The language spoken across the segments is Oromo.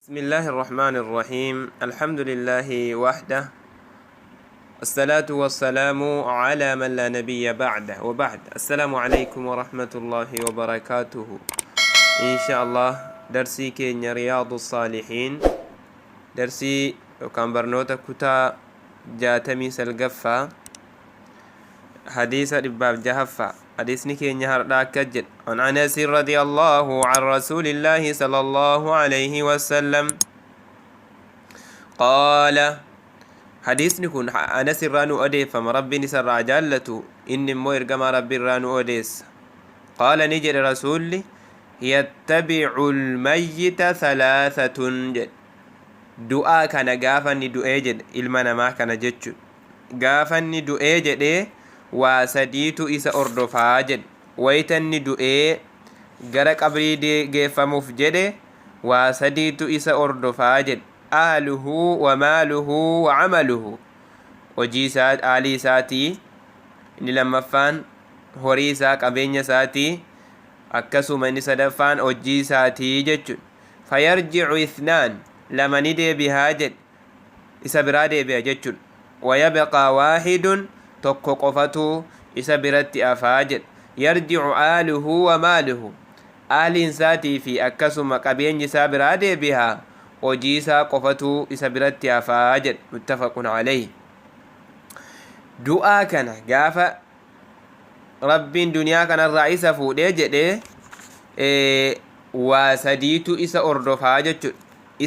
بسم الله الرحمن الرحيم الحمد لله وحده الصلاة والسلام على من لا نبي بعده وبعد السلام عليكم ورحمة الله وبركاته إن شاء الله درسي كين رياض الصالحين درسي وكان برنوتا كتا جاتمي سلقفة حديث الباب جهفة حديث نكي نهار كجد عن أنس رضي الله عن رسول الله صلى الله عليه وسلم قال حديث نكون أنس رانو أديف مربي نسر جالته إن مو إرقم ربي رانو أديس قال نجر رسولي يتبع الميت ثلاثة جد دعاء كان غافني دعاء جد إلمنا ما كان جد غافني دعاء جد وسديتو إسا أردفا جد ويتني دعاء غرق أبري جيفموف جد وسديتو إسا أردفا جد أهله وماله وعمله وجيسات آلي ساتي إن لما فان هوريسا قبين ساتي أكسو من سدفان وجيساتي جد فيرجع اثنان لما ندي بها جد إسا برادي بها جد ويبقى واحد tokko qofatu isa biratti afaajed yarji'u aaluhu wa maaluhu aaliin isaatii fi akkasuma qabeenyi isaa biraa deebi'a hojii isaa qofatu isa biratti afaajed muttafaqun alayhi du'aa kana gaafa rabbiin duniyaa kanarraa isa fuudhee jedhee waa sadiitu isa ordofaa jechuudha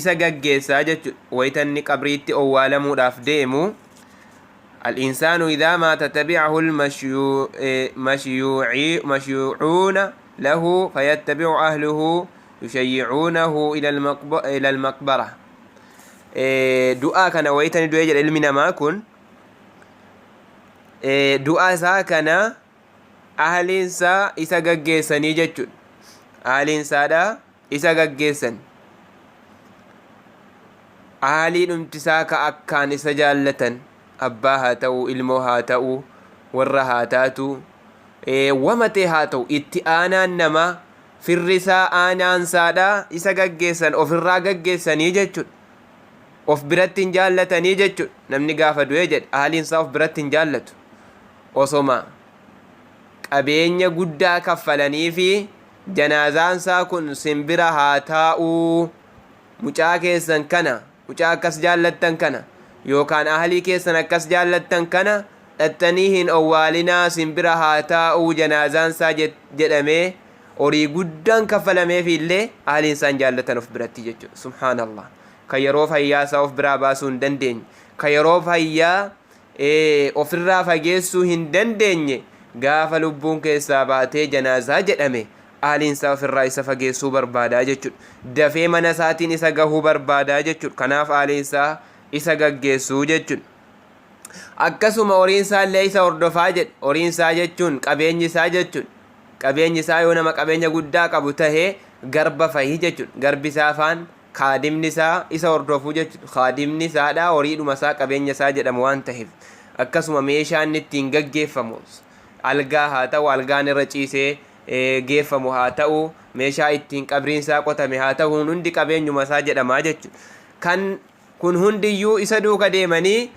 isa gaggeessaa jechuudha waytanni qabriitti owwaalamuudhaaf deemu الإنسان إذا ما تتبعه المشيوعون له فيتبع أهله يشيعونه إلى المقبرة دعاء كان ويتني دعاء علمنا ما كن دعاء ساكنا أهل إنسا إسا قجيسن يجتون أهل إنسا دا إسا قجيسن أهل امتساك أكان إسا جالة abbaa haa ta'u ilmoo haa ta'u warra haa taatu wamatee haa ta'u itti aanaan nama firrisaa aanaansaadha isa gaggeessan ofirraa gaggeessanii jechuudha of biratti hin jaallatanii jechuudha namni gaafa du'e jedhe ahaliinsaa of biratti hin jaallatu osoma qabeenya guddaa kaffalanii fi janaazaansaa kun simbira haa taa'u mucaa keessan kana mucaa akkas jaallattan kana yookaan ahlii keessan akkas jaallattan kana dhattanii hin owwaalinaa simbira haa taa'uu janaazaansaa jedhamee horii guddaan kaffalameef illee ahliin isaan jaallatan of biratti jechuudha subhaanallah kan yeroo fayyaa isaa of biraa baasuu hin dandeenye kan yeroo fayyaa ofirraa fageessuu hin dandeenye gaafa lubbuun keessaa baatee janaazaa jedhame ahliin isaa ofirraa isa fageessuu barbaadaa jechuudha dafee mana isaatiin isa gahuu barbaadaa jechuudha kanaaf ahliin isaa isa gaggeessuu jechuun akkasuma horiin isaa illee isa hordofaa jedhe horiin isaa jechuun qabeenyi isaa jechuun qabeenyi isaa yoo nama qabeenya guddaa qabu tahee garba fahi jechuun garbi isaa afaan kaadimni isaa isa hordofuu jechuun kaadimni isaadha horiidhuma isaa qabeenya isaa jedhamu waan taheef akkasuma meeshaan ittiin gaggeeffamu algaa haa ta'u algaan irra ciisee geeffamu haa ta'u meeshaa ittiin qabriin isaa qotame haa ta'u hundi qabeenyuma isaa jedhamaa jechuun kan kun hundiyyuu isa duuka deemanii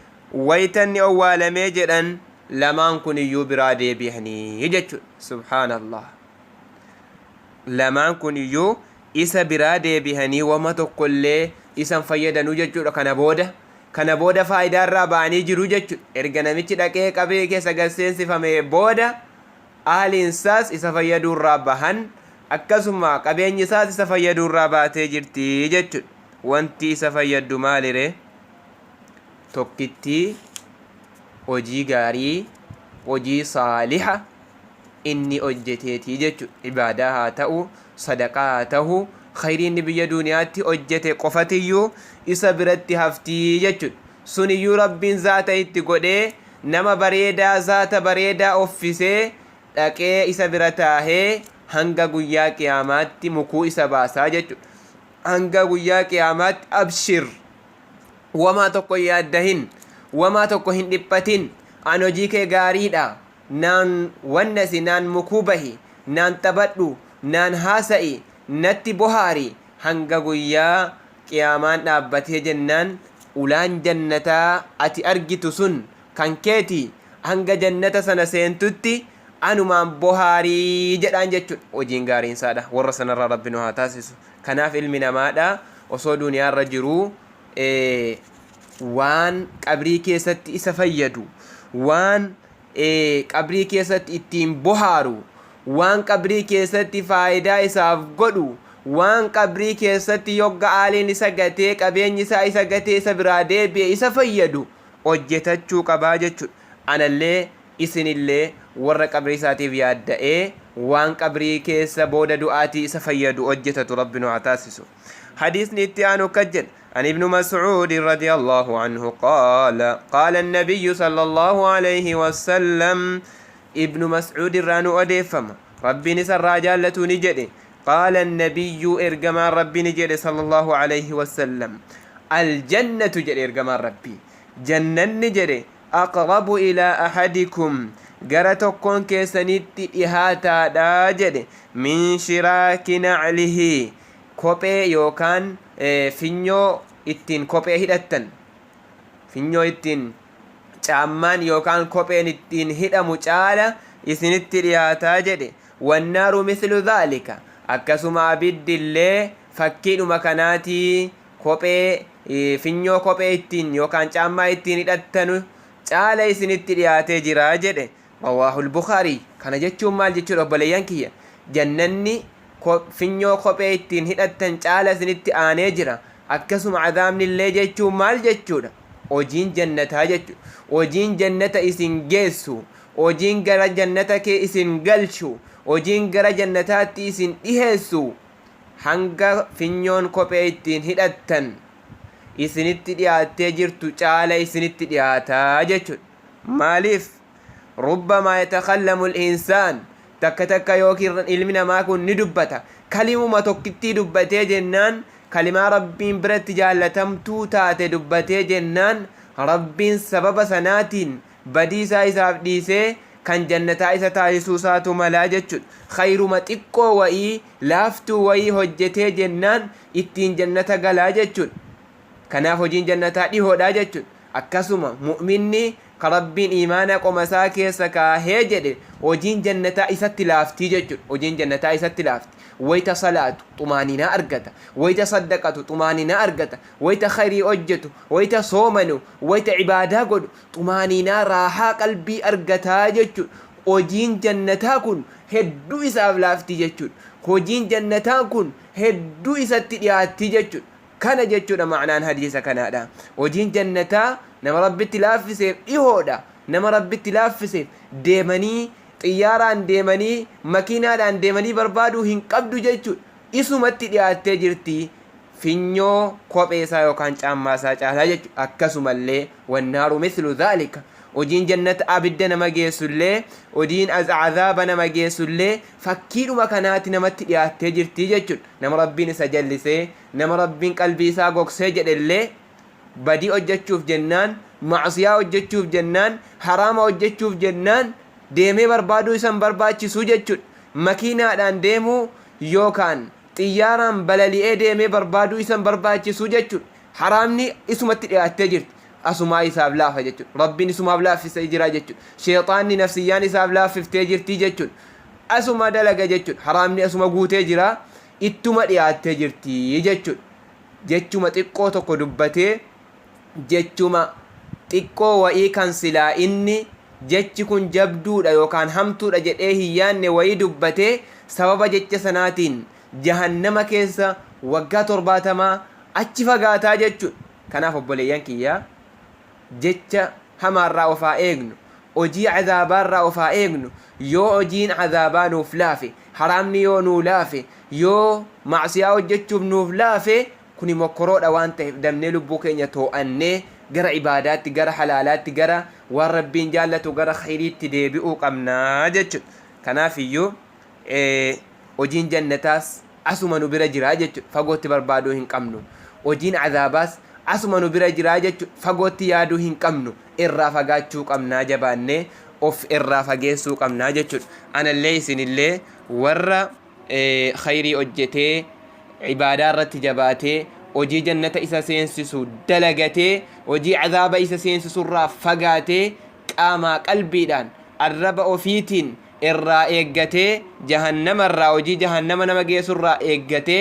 waytanni owwaalamee jedhan lamaan kun iyyuu biraa deebi'anii jechuudha subhaanallah lamaan kun iyyuu isa biraa deebi'anii wama tokkollee isan fayyadanuu jechuudha kana booda faayidaarraa ba'anii jiru jechuudha erga namichi dhaqee qabee keessa galseensifame booda ahliinsaas isa fayyaduurraa bahan akkasuma qabeenyi isaas isa fayyaduurraa baatee jirti jechuudha wanti isa fayyaddu maalire tokkitti hojii gaarii hojii saaliha inni hojjeteetii jechuudha ibaadaa haa ta'u sadaqaa haa ta'u khayriin biyya duniyaatti hojjete qofatiyyuu isa biratti haftii jechuudha suniyyuu rabbiin zaata itti godhee nama bareedaa zaata bareedaa uffisee dhaqee isa bira taahee hanga guyyaa qiyaamaatti mukuu isa baasaa jechuudha hanga guyyaa qiyaamaatti abshir wamaa tokko yaaddahin wamaa tokko hin dhiphatin an hojii kee gaariidha naan wannasi naan mukuu bahi naan taphadhu naan haasa'i natti bohaari hanga guyyaa qiyaamaan dhaabbatee jennaan ulaan jannataa ati argitu sun kan keeti hanga jannata sana seentutti anumaan bohaarii jedhaan jechuudha. Hojiin gaariin isaadha. Warra sanarraa rabbi nu haa taasisu. Kanaaf ilmi namaadha osoo duniyaarra jiruu waan qabrii keessatti isa fayyadu, waan qabrii keessatti ittiin bohaaru, waan qabrii keessatti faayidaa isaaf godhu, waan qabrii keessatti yogga aaliin isa gatee qabeenyi isaa isa gatee isa biraa deebi'e isa fayyadu hojjetachuu qabaa jechuudha. Anallee isinillee warra qabrii isaatiif yaadda'ee waan qabrii keessa booda du'aatii isa fayyadu hojjetatu rabbi nu haa taasisu. حديث نتيانو كجل عن ابن مسعود رضي الله عنه قال النبي صلى الله عليه وسلم ابن مسعود رانو أديفم ربي نسر راجالة نجد قال النبي إرجما ربي نجد صلى الله عليه وسلم الجنة جد إرجما ربي جنة نجد أقرب إلى أحدكم قرتكم كيسنت إهاتا داجد من شراك نعله kophee yookaan finyoo ittiin kophee hidhattan, finyoo ittiin caammaan yookaan kopheen ittiin hidhamu caala isinitti dhiyaataa jedhe. Wannaaru mislu dhaalika, akkasuma abiddillee fakkiidhuma kanaatii kophee finyoo kophee ittiin yookaan caammaa ittiin hidhattanu caala isinitti dhiyaatee jira jedhe. Rawaahul Bukaarii. Kana jechuun maal jechuudha obboleeyyan kiyya? Jannanni finyoo kophee ittiin hidhattan caala isinitti aanee jira. Akkasuma cadaabni illee jechuun maal jechuudha? Hojiin jannataa jechuudha. Hojiin jannata isin geessu, hojiin gara jannata kee isin galchu, hojiin gara jannataatti isin dhiheessu hanga finyoon kophee ittiin hidhattan isinitti dhiyaattee jirtu caala isinitti dhiyaataa jechuudha. Maaliif? Rubbamaa yatakallamu al-insaan, takka takka yookiin ilmi namaa kun ni dubbata. Kalimuma tokkittii dubbatee jennaan, kalimaa rabbiin biratti jaallatamtuu taate dubbatee jennaan, rabbiin sababa sanaatiin badiisaa isaaf dhiisee kan jannataa isa taasisuu isaatu malaa jechuudha. Khayruma xiqqoo wayii laaftuu wayii hojjetee jennaan ittiin jannata galaa jechuudha. Kanaaf hojiin jannataa dhihoodhaa jechuudha. Akkasuma mu'minni ka rabbiin imaana qomasaa keessa kaahee jedhe hojiin jannataa isatti laaftii jechuudha. Hojiin jannataa isatti laafti. Wayita salaatu xumaaninaa argata, wayita saddaqatu xumaaninaa argata, wayita khayrii hojjetu, wayita soomanu, wayita ibaadaa godhu xumaaninaa raahaa qalbii argataa jechuudha. Hojiin jannataa kun hedduu isaaf laaftii jechuudha. Hojiin jannataa kun hedduu isatti dhiyaattii jechuudha. Kana jechuudha ma'anaan hadiisa kanaadha. Hojiin jannataa nama rabbitti laaffiseef dhihoodha. Nama rabbitti laaffiseef deemanii xiyyaaraan deemanii makiinaadhaan deemanii barbaaduu hin qabdu jechuudha. Isumatti dhiyaattee jirti finyoo kopheesaa yookaan caammaasaa caalaa jechuudha. Akkasumallee wannaaru mislu dhaalika, hojiin jannata abidda nama geessullee, hojiin azaaba nama geessullee fakkiidhuma kanaati namatti dhiyaattee jirti jechuudha. Nama rabbiin isa jallisee, nama rabbiin qalbii isaa gogsee jedhellee badii hojjechuuf jennaan, macsiyaa hojjechuuf jennaan, haraama hojjechuuf jennaan deemee barbaaduu isan barbaachisu jechuudha. Makiinaadhaan deemuu yookaan xiyyaaraan balali'ee deemee barbaaduu isan barbaachisu jechuudha. Haraamni isumatti dhiyaattee jirti. Asumaa isaaf laafa jechuudha. Rabbiin isumaaf laaffisee jira jechuudha. Sheexaanni nafsiyyaan isaaf laaffiftee jirti jechuudha. Asuma dalaga jechuudha. Haraamni asuma guutee jira. Ittuma dhiyaattee jirti jechuudha. Jechuma xiqqoo tokko dubbatee jechuma xiqqoo wa'ii kan silaa inni jechi kun jabduudha yookaan hamtuudha jedhee hin yaanne wayii dubbatee sababa jecha sanaatiin jahannama keessa waggaa 70 achi fagaataa jechuudha. Kanaaf obboleeyyan kiyyaa jecha hamaarraa of haa eegnu, hojii azaabaarraa of haa eegnu. Yoo hojiin azaabaa nuuf laafe, haraamni yoo nuu laafe, yoo macsiyaa hojjechuuf nuuf laafe kuni mokkoroodha waan ta'eef damnee lubbuu keenya too'annee gara ibaadaatti, gara halaalaatti, gara waan rabbiin jaallatu, gara khayriitti deebi'uu qabnaa jechuudha. Kanaaf iyyuu hojiin jannataas asuma nu bira jiraa jechuudha. Fagootti barbaaduu hin qabnu. Hojiin azaabaas asuma nu bira jiraa jechuudha. Fagootti yaaduu hin qabnu. Irraa fagaachuu qabnaa, jabaannee of irraa fageessuu qabnaa jechuudha. Anallee isinillee warra khayrii hojjetee ibaadaa irratti jabaatee hojii jannata isa seensisu dalagatee hojii cadaaba isa seensisurraa fagaatee qaamaa qalbiidhaan arraba ofiitiin irraa eeggatee jahannamarraa hojii jahannama nama geessurraa eeggatee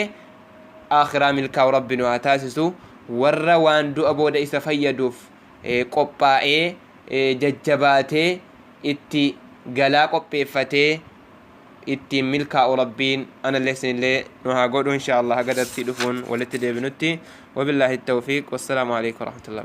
akhiraa milkaa'u rabbi nu haa taasisu. warra waan du'a booda isa fayyaduuf qophaa'ee jajjabaatee itti galaa qopheeffatee ittiin milkaa'u rabbiin anallee isinillee nu haa godhu insha Allah haga dartii dhufuun walitti deebinutti. وبالله التوفيق والسلام عليكم ورحمة الله.